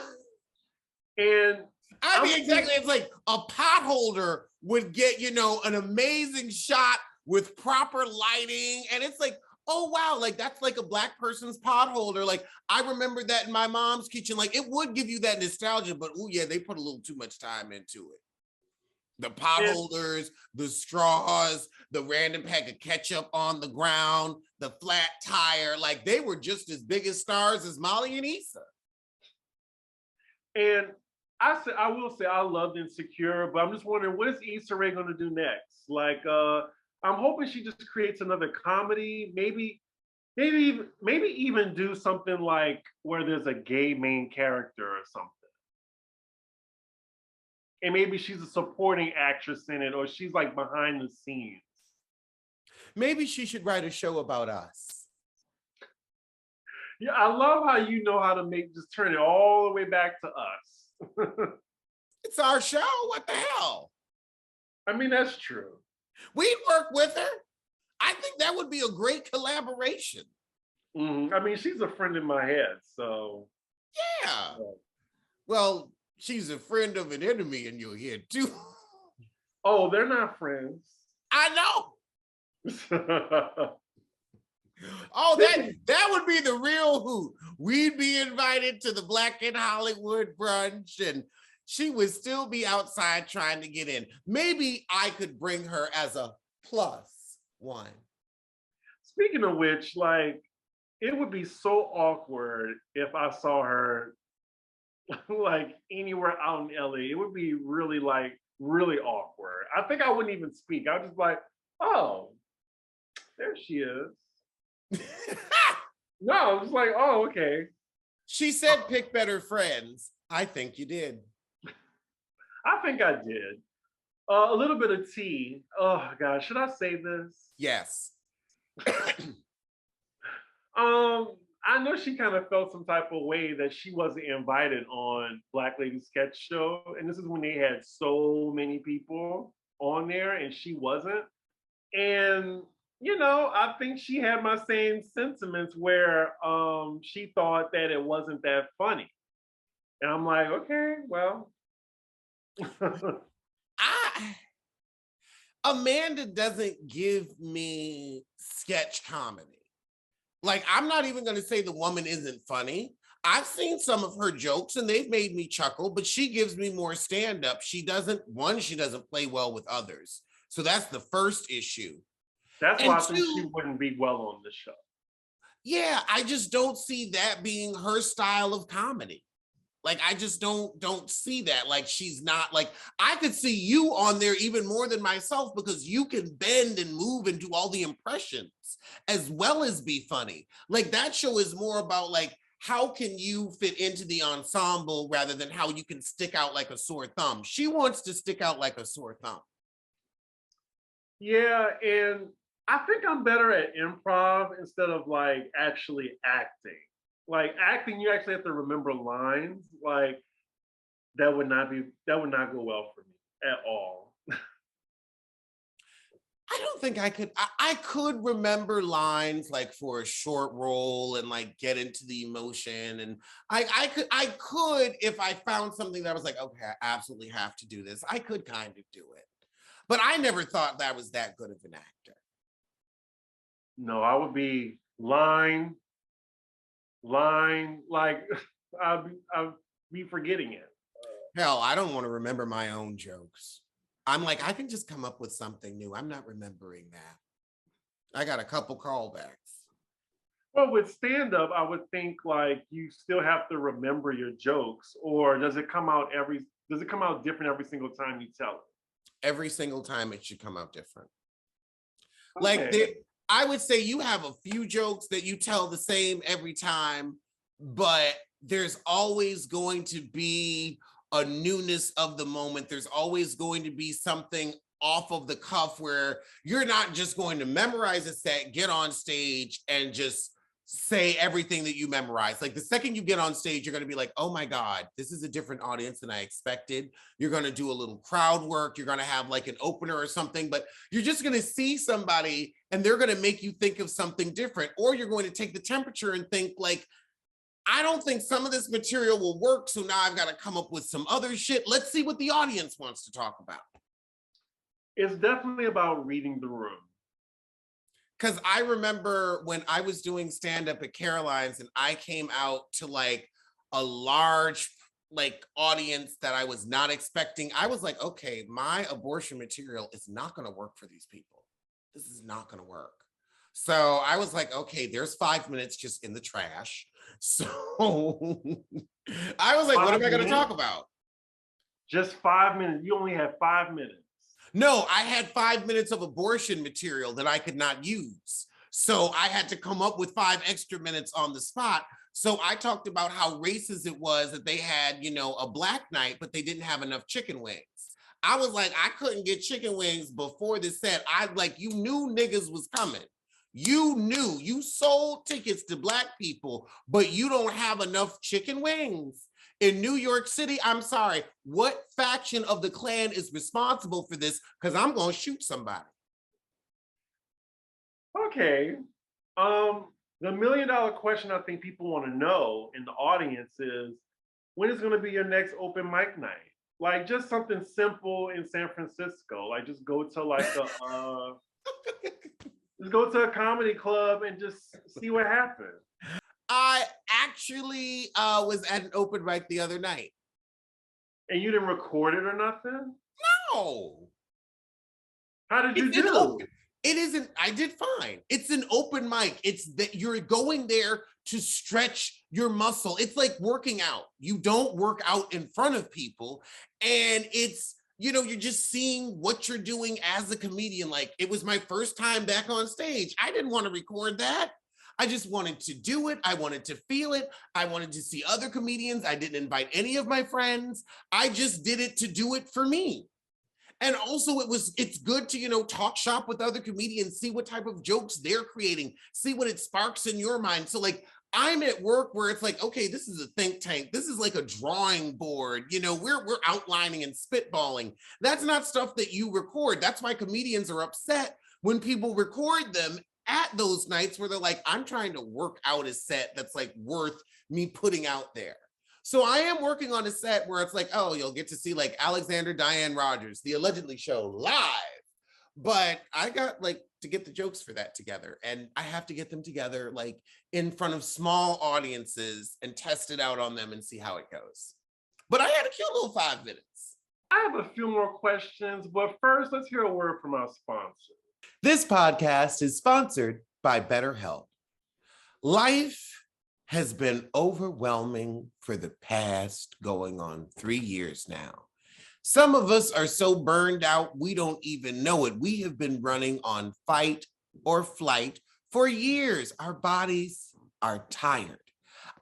And I mean, exactly. It's like a potholder would get, an amazing shot with proper lighting. And it's like, oh, wow, like that's like a Black person's potholder. Like I remember that in my mom's kitchen. Like it would give you that nostalgia, but oh yeah, they put a little too much time into it. The potholders, the straws, the random pack of ketchup on the ground, the flat tire, like they were just as big as stars as Molly and Issa. And I will say I loved Insecure, but I'm just wondering, what is Issa Rae going to do next? Like, I'm hoping she just creates another comedy, maybe even do something like where there's a gay main character or something. And maybe she's a supporting actress in it, or she's like behind the scenes. Maybe she should write a show about us. Yeah, I love how you know how to just turn it all the way back to us. It's our show. What the hell? I mean, that's true. We'd work with her. I think that would be a great collaboration. Mm-hmm. I mean, she's a friend in my head, so. Yeah. Well, she's a friend of an enemy in your head too. Oh, they're not friends. I know. Oh, that would be the real hoot. We'd be invited to the Black in Hollywood brunch, and she would still be outside trying to get in. Maybe I could bring her as a +1. Speaking of which, like, it would be so awkward if I saw her like anywhere out in LA. It would be really awkward. I think I wouldn't even speak. I was just like, oh, there she is. No, I was like, oh, okay. She said pick better friends. I think you did. I think I did. A little bit of tea. Oh God, should I say this? Yes. I know she kind of felt some type of way that she wasn't invited on Black Lady Sketch Show, and this is when they had so many people on there, and she wasn't. And I think she had my same sentiments where she thought that it wasn't that funny. And I'm like, okay, well. Amanda doesn't give me sketch comedy. Like, I'm not even going to say the woman isn't funny. I've seen some of her jokes and they've made me chuckle, but she gives me more stand-up. She doesn't play well with others. So that's the first issue. That's why I think she wouldn't be well on the show. Yeah, I just don't see that being her style of comedy. Like, I just don't see that. Like, she's not like, I could see you on there even more than myself because you can bend and move and do all the impressions as well as be funny. Like, that show is more about like, how can you fit into the ensemble rather than how you can stick out like a sore thumb. She wants to stick out like a sore thumb. Yeah, and I think I'm better at improv instead of like actually acting. Like acting, you actually have to remember lines. Like that would not go well for me at all. I don't think I could. I could remember lines like for a short role and like get into the emotion. And I could if I found something that was like, okay, I absolutely have to do this. I could kind of do it. But I never thought that was that good of an actor. No, I would be line, like I'll be forgetting it. Hell, I don't want to remember my own jokes. I'm like, I can just come up with something new. I'm not remembering that. I got a couple callbacks. Well, with stand-up, I would think like you still have to remember your jokes, or does it come out different every single time you tell it? Every single time it should come out different. Okay. Like I would say you have a few jokes that you tell the same every time, but there's always going to be a newness of the moment. There's always going to be something off of the cuff where you're not just going to memorize a set, get on stage and just say everything that you memorize. Like the second you get on stage, you're going to be like, oh my God, this is a different audience than I expected. You're going to do a little crowd work. You're going to have like an opener or something, but you're just going to see somebody and they're going to make you think of something different. Or you're going to take the temperature and think like, I don't think some of this material will work. So now I've got to come up with some other shit. Let's see what the audience wants to talk about. It's definitely about reading the room. Because I remember when I was doing stand-up at Caroline's and I came out to like a large like audience that I was not expecting, I was like, okay, my abortion material is not going to work for these people. This is not going to work. So I was like, okay, there's 5 minutes just in the trash. So I was like, what am I going to talk about? Just 5 minutes. You only have 5 minutes. No, I had 5 minutes of abortion material that I could not use. So I had to come up with 5 extra minutes on the spot. So I talked about how racist it was that they had, you know, a black night, but they didn't have enough chicken wings. I was like, I couldn't get chicken wings before the set. You knew niggas was coming. You sold tickets to black people, but you don't have enough chicken wings. In New York City, I'm sorry, what faction of the Klan is responsible for this? Because I'm going to shoot somebody. Okay. The $1 million question I think people want to know in the audience is, when is going to be your next open mic night? Like just something simple in San Francisco. Like just go to like just go to a comedy club and just see what happens. I actually was at an open mic the other night. And you didn't record it or nothing? No. How did you do? It isn't, I did fine. It's an open mic. It's that you're going there to stretch your muscle. It's like working out. You don't work out in front of people. And it's, you know, you're just seeing what you're doing as a comedian. Like it was my first time back on stage. I didn't want to record that. I just wanted to do it. I wanted to feel it. I wanted to see other comedians. I didn't invite any of my friends. I just did it to do it for me. And also it's good to, you know, talk shop with other comedians, see what type of jokes they're creating, see what it sparks in your mind. So like, I'm at work where it's like, okay, this is a think tank. This is like a drawing board. You know, we're outlining and spitballing. That's not stuff that you record. That's why comedians are upset when people record them at those nights where they're like, I'm trying to work out a set that's like worth me putting out there. So I am working on a set where it's like, oh, you'll get to see like Alexander Diane Rodgers, the Allegedly show live. But I got like to get the jokes for that together. And I have to get them together like in front of small audiences and test it out on them and see how it goes. But I had a cute little 5 minutes. I have a few more questions, but first let's hear a word from our sponsor. This podcast is sponsored by BetterHelp. Life has been overwhelming for the past going on 3 years now. Some of us are so burned out, we don't even know it. We have been running on fight or flight for years. Our bodies are tired.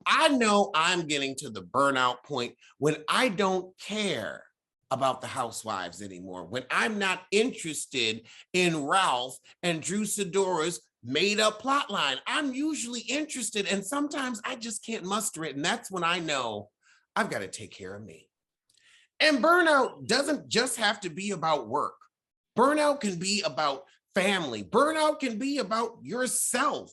I know I'm getting to the burnout point when I don't care about the Housewives anymore, when I'm not interested in Ralph and Drew Sidora's made up plotline. I'm usually interested, and sometimes I just can't muster it. And that's when I know I've got to take care of me. And burnout doesn't just have to be about work. Burnout can be about family. Burnout can be about yourself.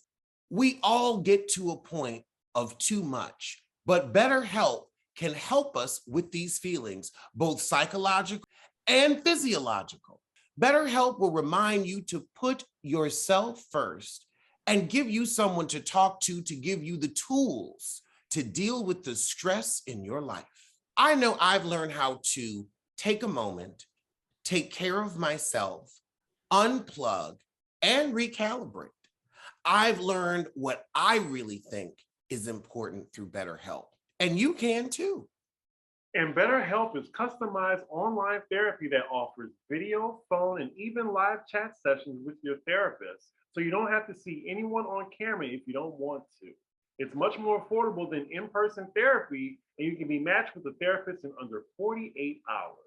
We all get to a point of too much, but BetterHelp can help us with these feelings, both psychological and physiological. BetterHelp will remind you to put yourself first and give you someone to talk to give you the tools to deal with the stress in your life. I know I've learned how to take a moment, take care of myself, unplug, and recalibrate. I've learned what I really think is important through BetterHelp, and you can too. And BetterHelp is customized online therapy that offers video, phone, and even live chat sessions with your therapist. So you don't have to see anyone on camera if you don't want to. It's much more affordable than in-person therapy, and you can be matched with a therapist in under 48 hours.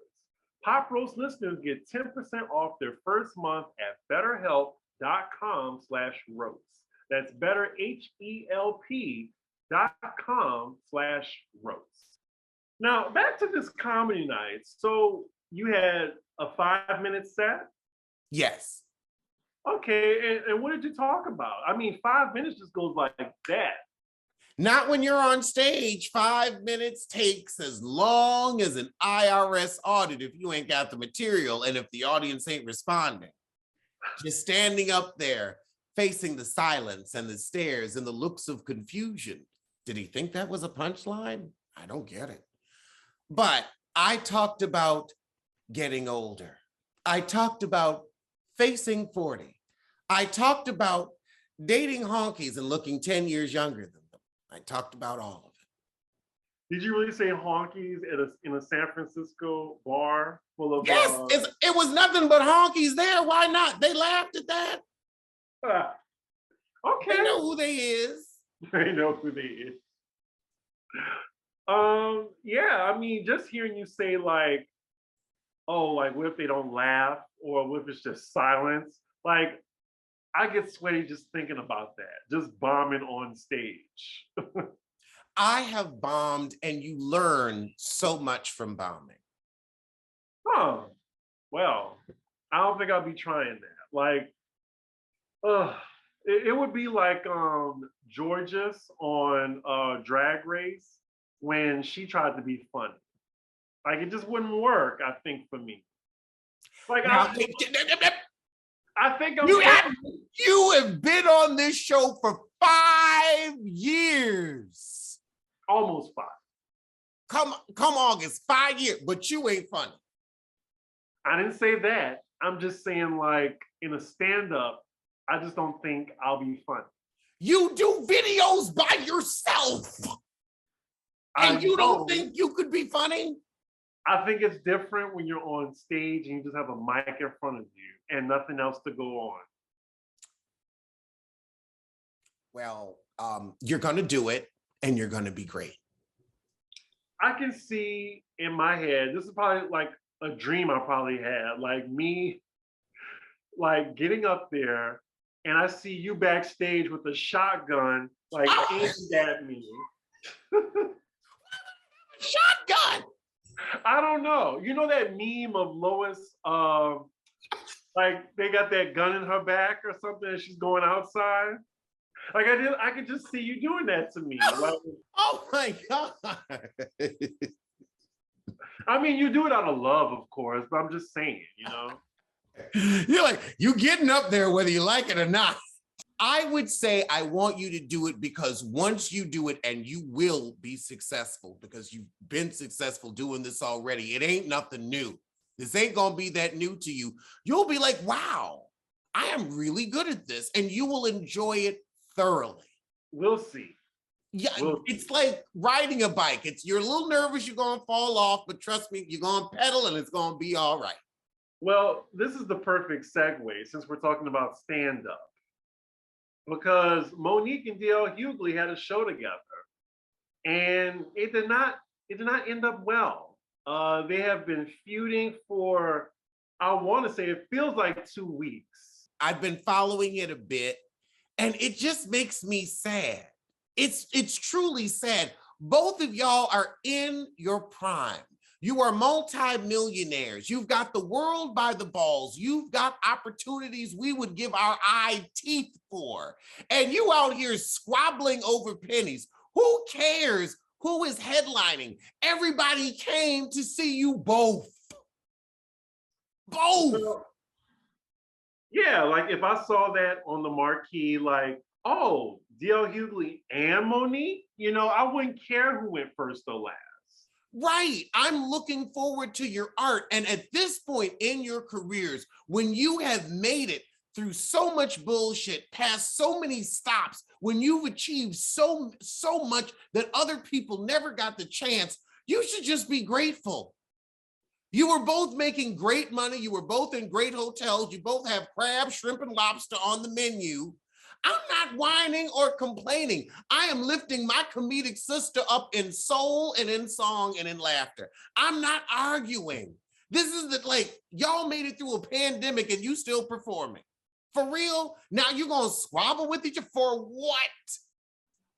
Pop Roast listeners get 10% off their first month at betterhelp.com/roast. That's betterhelp.com/roast. Now, back to this comedy night. So you had a 5-minute set? Yes. Okay, and what did you talk about? I mean, 5 minutes just goes like that. Not when you're on stage. 5 minutes takes as long as an IRS audit if you ain't got the material and if the audience ain't responding. Just standing up there, facing the silence and the stares and the looks of confusion. Did he think that was a punchline? I don't get it. But I talked about getting older. I talked about facing 40. I talked about dating honkies and looking 10 years younger than them. I talked about all of it. Did you really say honkies in a San Francisco bar full of... Yes, it was nothing but honkies there. Why not? They laughed at that. Okay. They know who they is. They know who they is. Yeah, I mean, just hearing you say like, oh, like what if they don't laugh, or what if it's just silence? Like, I get sweaty just thinking about that, just bombing on stage. I have bombed, and you learn so much from bombing. Huh. Well, I don't think I'll be trying that. Like, it would be like Georges on Drag Race when she tried to be funny. Like, it just wouldn't work, I think, for me. Like, now, I think I'm... You have been on this show for 5 years. Almost 5. Come August, 5 years, but you ain't funny. I didn't say that. I'm just saying, like, in a stand-up, I just don't think I'll be funny. You do videos by yourself. And you don't think you could be funny? I think it's different when you're on stage and you just have a mic in front of you and nothing else to go on. Well, you're going to do it, and you're going to be great. I can see in my head, this is probably like a dream I probably had, like me, like getting up there, and I see you backstage with a shotgun, like aimed at me. Shotgun! I don't know. You know that meme of Lois, like they got that gun in her back or something, and she's going outside? Like I could just see you doing that to me. Like, oh my God. I mean, you do it out of love, of course, but I'm just saying, you know? You're like, you getting up there whether you like it or not. I would say I want you to do it because once you do it, and you will be successful because you've been successful doing this already, it ain't nothing new. This ain't gonna be that new to you. You'll be like, wow, I am really good at this, and you will enjoy it thoroughly. We'll see. Yeah, it's like riding a bike. You're a little nervous, you're gonna fall off, but trust me, you're gonna pedal and it's gonna be all right. Well, this is the perfect segue since we're talking about stand-up. Because Monique and DL Hughley had a show together, and it did not end up well. They have been feuding for, I want to say, it feels like 2 weeks. I've been following it a bit, and it just makes me sad. It's truly sad. Both of y'all are in your prime. You are multi-millionaires. You've got the world by the balls. You've got opportunities we would give our eye teeth for. And you out here squabbling over pennies. Who cares who is headlining? Everybody came to see you both. Both. Yeah, like if I saw that on the marquee, like Oh, DL Hughley and Monique? You know, I wouldn't care who went first or last. Right. I'm looking forward to your art. And at this point in your careers, when you have made it through so much bullshit, past so many stops, when you've achieved so much that other people never got the chance, you should just be grateful. You were both making great money. You were both in great hotels. You both have crab, shrimp, and lobster on the menu. I'm not whining or complaining. I am lifting my comedic sister up in soul and in song and in laughter. I'm not arguing. This is like, y'all made it through a pandemic and you still performing. For real? Now you're going to squabble with each other for what?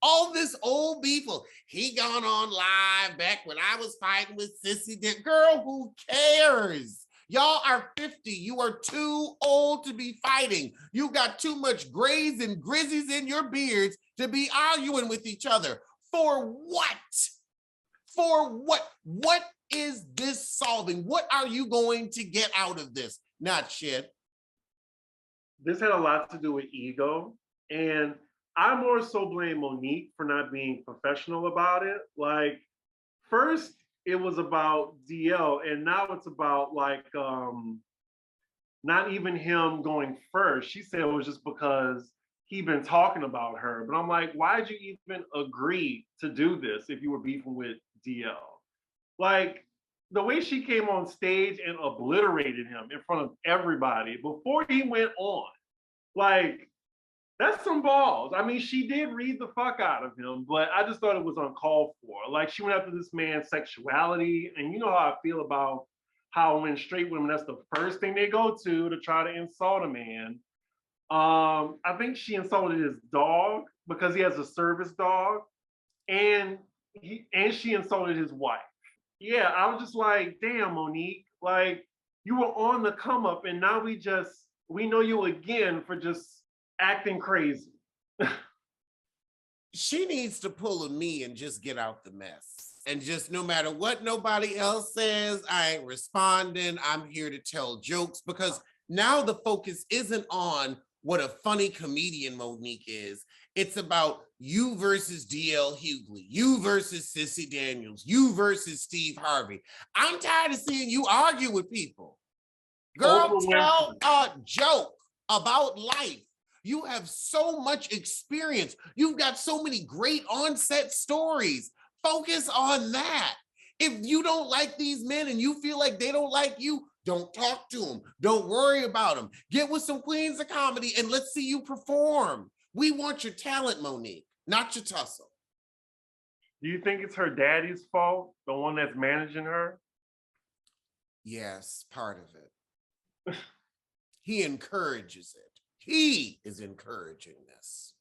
All this old beef. He gone on live back when I was fighting with Sissy. Girl, who cares? Y'all are 50. You are too old to be fighting. You got too much grays and grizzlies in your beards to be arguing with each other. For what? For what? What is this solving? What are you going to get out of this? Not shit. This had a lot to do with ego. And I more so blame Monique for not being professional about it. Like, first, it was about DL, and now it's about like not even him going first. She said it was just because he'd been talking about her. But I'm like, why'd you even agree to do this if you were beefing with DL? Like, the way she came on stage and obliterated him in front of everybody before he went on, like, that's some balls. I mean, she did read the fuck out of him, but I just thought it was uncalled for. Like, she went after this man's sexuality, and you know how I feel about how when straight women, that's the first thing they go to try to insult a man. I think she insulted his dog because he has a service dog, and she insulted his wife. Yeah, I was just like, damn, Monique, like, you were on the come up, and now we know you again for just acting crazy. She needs to pull a me and just get out the mess. And just no matter what nobody else says, I ain't responding. I'm here to tell jokes, because now the focus isn't on what a funny comedian Monique is. It's about you versus DL Hughley, you versus Sissy Daniels, you versus Steve Harvey. I'm tired of seeing you argue with people. Girl, tell a joke about life. You have so much experience. You've got so many great on-set stories. Focus on that. If you don't like these men and you feel like they don't like you, don't talk to them. Don't worry about them. Get with some queens of comedy and let's see you perform. We want your talent, Monique, not your tussle. Do you think it's her daddy's fault, the one that's managing her? Yes, part of it. He encourages it. He is encouraging this.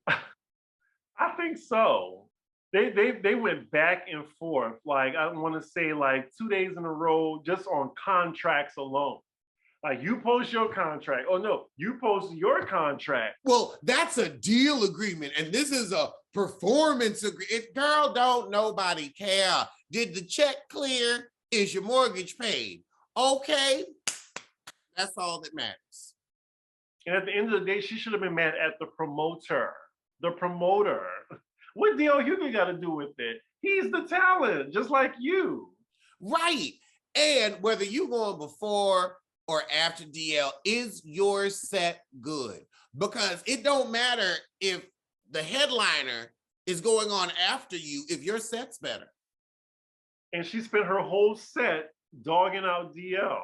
I think so. They went back and forth. Like, I want to say like 2 days in a row just on contracts alone. Like, you post your contract. Oh no, you post your contract. Well, that's a deal agreement, and this is a performance agreement. Girl, don't nobody care. Did the check clear? Is your mortgage paid? Okay, that's all that matters. And at the end of the day, she should have been mad at the promoter. The promoter. What DL Hughley got to do with it? He's the talent, just like you. Right. And whether you're going before or after DL, is your set good? Because it don't matter if the headliner is going on after you if your set's better. And she spent her whole set dogging out DL.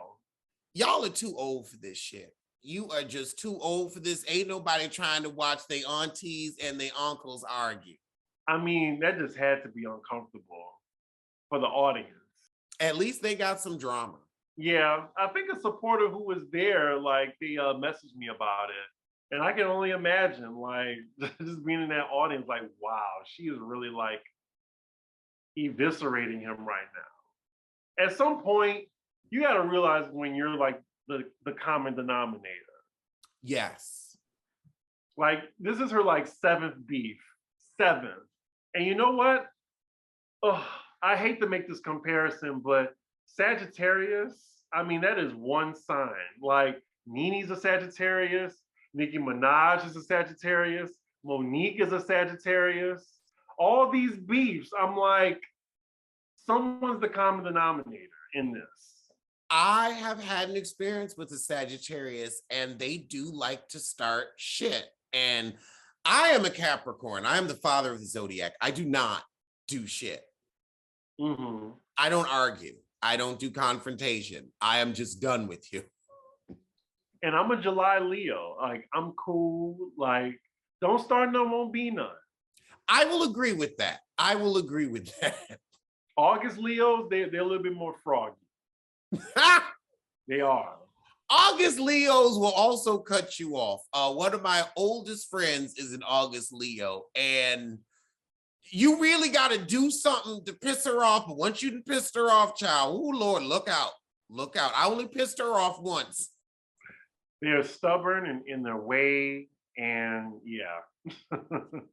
Y'all are too old for this shit. You are just too old for this. Ain't nobody trying to watch their aunties and their uncles argue. I mean, that just had to be uncomfortable for the audience. At least they got some drama. Yeah, I think a supporter who was there, like, they messaged me about it. And I can only imagine, like, just being in that audience, like, wow, she is really, like, eviscerating him right now. At some point, you got to realize when you're, like, the common denominator. Yes. Like, this is her, like, seventh beef. Seventh. And you know what? Oh, I hate to make this comparison, but Sagittarius, I mean, that is one sign. Like, Nene's a Sagittarius, Nicki Minaj is a Sagittarius, Monique is a Sagittarius. All these beefs, I'm like, someone's the common denominator in this. I have had an experience with a Sagittarius, and they do like to start shit. And I am a Capricorn. I am the father of the zodiac. I do not do shit. Mm-hmm. I don't argue. I don't do confrontation. I am just done with you. And I'm a July Leo. Like, I'm cool. Like, don't start none, won't be none. I will agree with that. I will agree with that. August Leos, they're a little bit more froggy. They are. August Leos will also cut you off. One of my oldest friends is an August Leo, and you really got to do something to piss her off. But once you pissed her off, child, oh Lord, look out. Look out. I only pissed her off once. They're stubborn in their way, and yeah.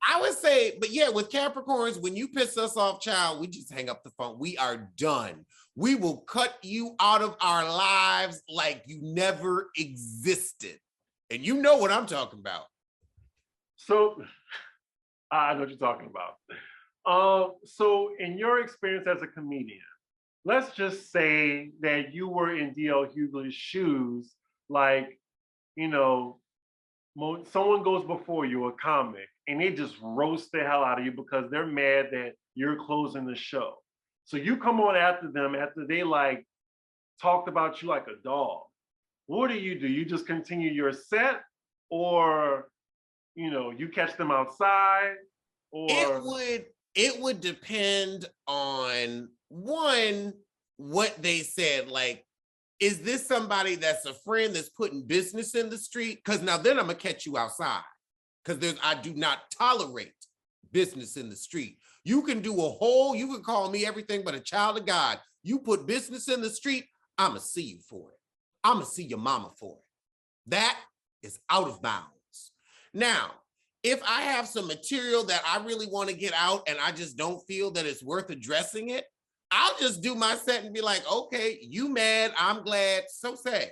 I would say, but yeah, with Capricorns, when you piss us off, child, we just hang up the phone. We are done. We will cut you out of our lives like you never existed. And you know what I'm talking about. So, I know what you're talking about. So in your experience as a comedian, let's just say that you were in DL Hughley's shoes, like, you know, someone goes before you, a comic, and they just roast the hell out of you because they're mad that you're closing the show. So you come on after them after they like talked about you like a dog. What do? You just continue your set, or you catch them outside, or it would depend on one, what they said. Like, is this somebody that's a friend that's putting business in the street? Because now then I'm gonna catch you outside. Because I do not tolerate business in the street. You can you can call me everything but a child of God. You put business in the street, I'm gonna see you for it. I'm gonna see your mama for it. That is out of bounds. Now, if I have some material that I really want to get out and I just don't feel that it's worth addressing it, I'll just do my set and be like, okay, you mad, I'm glad, so sad.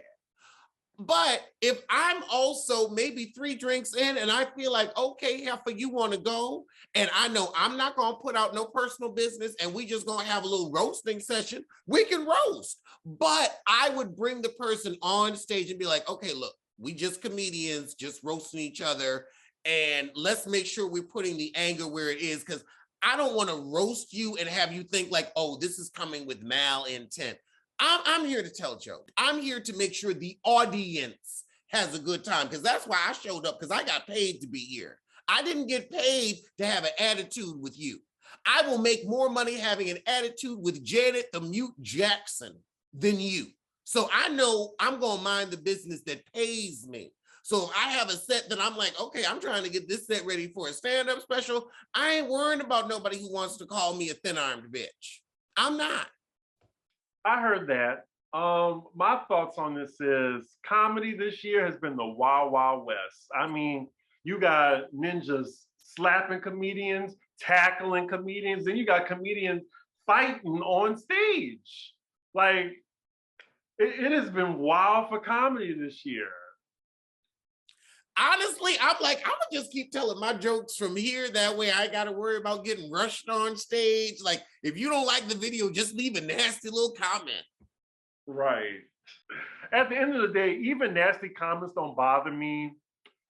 But if I'm also maybe 3 drinks in and I feel like, okay, Heifer, you want to go, and I know I'm not going to put out no personal business and we just going to have a little roasting session, we can roast. But I would bring the person on stage and be like, okay, look, we just comedians, just roasting each other, and let's make sure we're putting the anger where it is, because I don't want to roast you and have you think like, oh, this is coming with malintent. I'm here to tell jokes. I'm here to make sure the audience has a good time, because that's why I showed up, because I got paid to be here. I didn't get paid to have an attitude with you. I will make more money having an attitude with Janet the Mute Jackson than you. So I know I'm going to mind the business that pays me. So if I have a set that I'm like, okay, I'm trying to get this set ready for a stand-up special, I ain't worrying about nobody who wants to call me a thin-armed bitch. I'm not. I heard that. My thoughts on this is comedy this year has been the Wild Wild West. I mean, you got ninjas slapping comedians, tackling comedians, then you got comedians fighting on stage. Like, it has been wild for comedy this year. Honestly, I'm like, I'm gonna just keep telling my jokes from here. That way I gotta worry about getting rushed on stage. Like, if you don't like the video, just leave a nasty little comment. Right. At the end of the day, even nasty comments don't bother me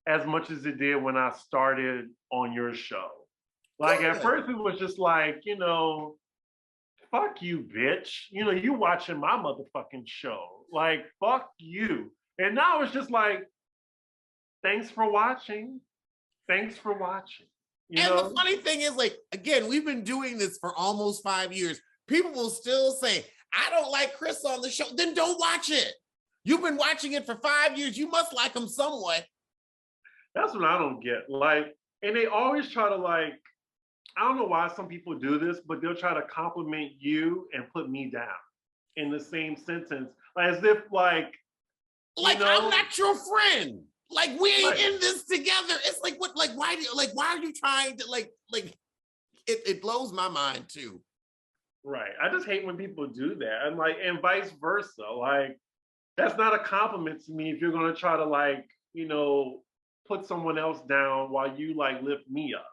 as much as it did when I started on your show. Like, at first it was just like, fuck you, bitch. You watching my motherfucking show. Like, fuck you. And now it's just like, thanks for watching. Thanks for watching. The funny thing is, like, again, we've been doing this for almost 5 years. People will still say, I don't like Chris on the show. Then don't watch it. You've been watching it for 5 years. You must like him somewhat. That's what I don't get. Like, and they always try to, like, I don't know why some people do this, but they'll try to compliment you and put me down in the same sentence. As if, like, I'm not your friend. Like, we ain't in this together. It's like, what, like, why are you trying to, like, it blows my mind too. Right. I just hate when people do that. And vice versa. Like, that's not a compliment to me if you're going to try to, like, put someone else down while you like lift me up.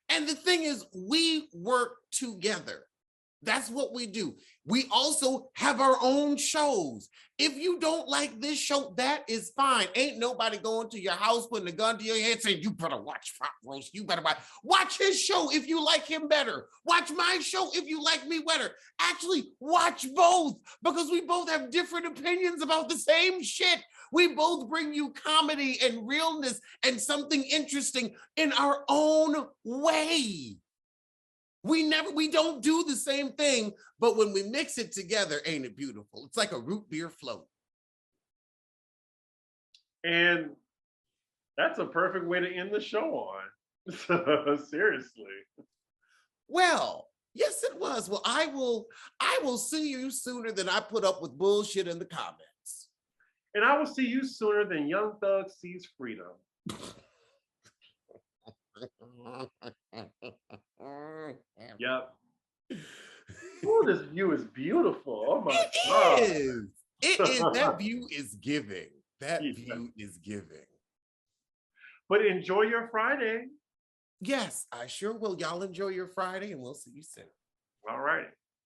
And the thing is, we work together. That's what we do. We also have our own shows. If you don't like this show, that is fine. Ain't nobody going to your house putting a gun to your head saying, you better watch Front Roast. You better watch his show if you like him better. Watch my show if you like me better. Actually, watch both, because we both have different opinions about the same shit. We both bring you comedy and realness and something interesting in our own way. We don't do the same thing, but when we mix it together, ain't it beautiful? It's like a root beer float. And that's a perfect way to end the show on. Seriously. Well, yes, it was. Well, I will see you sooner than I put up with bullshit in the comments. And I will see you sooner than Young Thug sees freedom. Yep. Oh, this view is beautiful. Oh my God. It is. That view is giving. That view is giving. But enjoy your Friday. Yes, I sure will. Y'all enjoy your Friday, and we'll see you soon. All right.